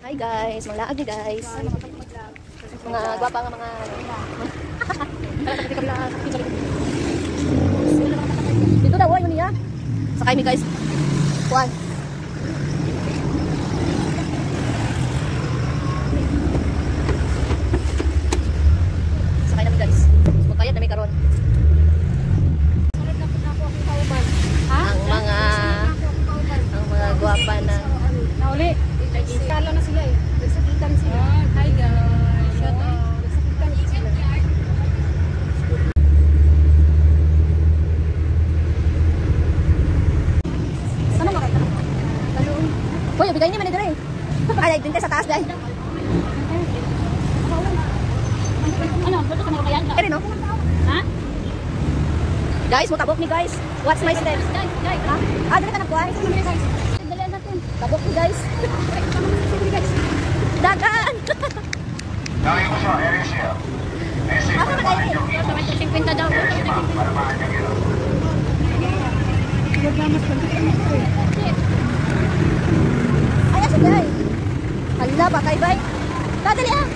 Hi guys, mga laag ni guys. Mga gwapa nga mga dito daw yun niya. Sakay mi guys. Kuan. Sakay namin guys. Magkayat na may karon. Ang mga gwapa na nauli. Kala na sila eh. Nagsakitan sila. Hi guys. Shout out. Nagsakitan sila. sana makita. Hoy, bigay ni man dire. Ay, dito sa taas dai. Ano, dito sa mga bayan. Ere no? Ha? Guys, mutabok ni guys. What's my steps? Guys. Ah, dali ka na kuan. Dalian natin. Tabok ni guys. Dagan. Dali ko siya, Asia. Ako na kayo. 50 daw. Ay, asa guys. Hala ba kay bay? Dali ah.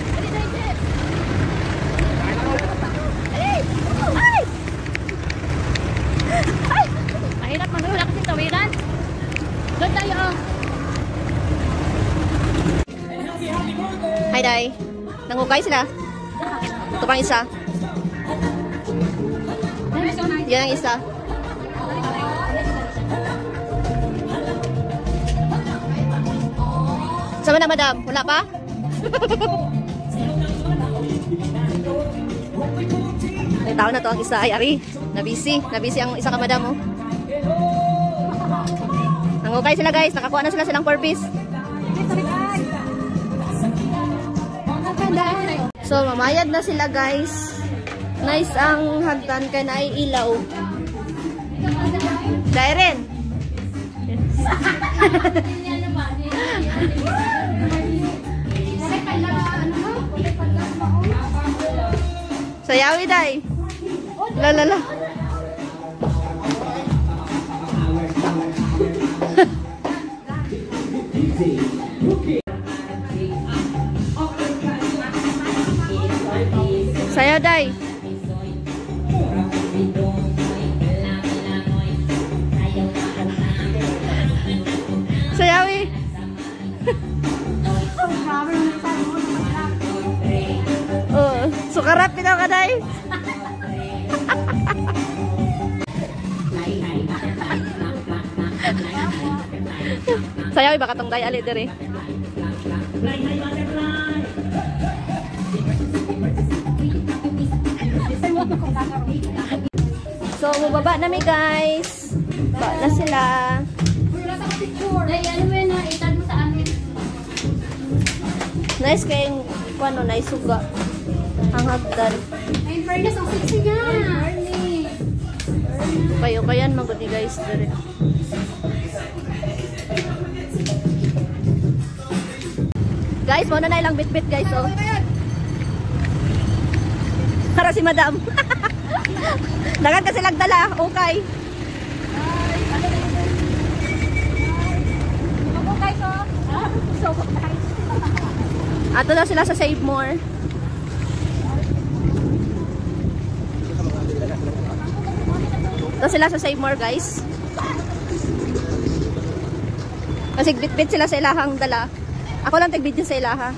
Ay! Ay! Ay! Mahirap man wala kasi tawiran. Doon tayo. Hi, Day. Nangukay sila. Ito pang isa. Yan ang isa. Sama na, madam. Wala pa? May tao na to ang isa. Ay, ari. Nabisi. Nabisi ang isa ka, madam. Oh. Nangukay sila, guys. Nakakuha na sila silang 4 piece. So, mamayad na sila guys. Nice ang hagdan kay na ilaw. Dairen. Sayawi day. La la la. Saya day. Sayawi. Oh, sukarap bitaw ka day. Sayawi baka tong day ali dire. So, mababa na mi guys. Baba na sila. Nice kayong ano, nice suga. Ang hagdan. Ay, fairness ang sexy niya. Kayo, kayan magudi guys. Dire. Guys, muna na ilang bit-bit guys. Oh. Para si madam. Dagan kasi lagdala. Okay. Ato na sila sa Save More. Ato sila sa Save More guys. Kasi bit-bit sila sa ilahang dala. Ako lang tag-video sa ilaha.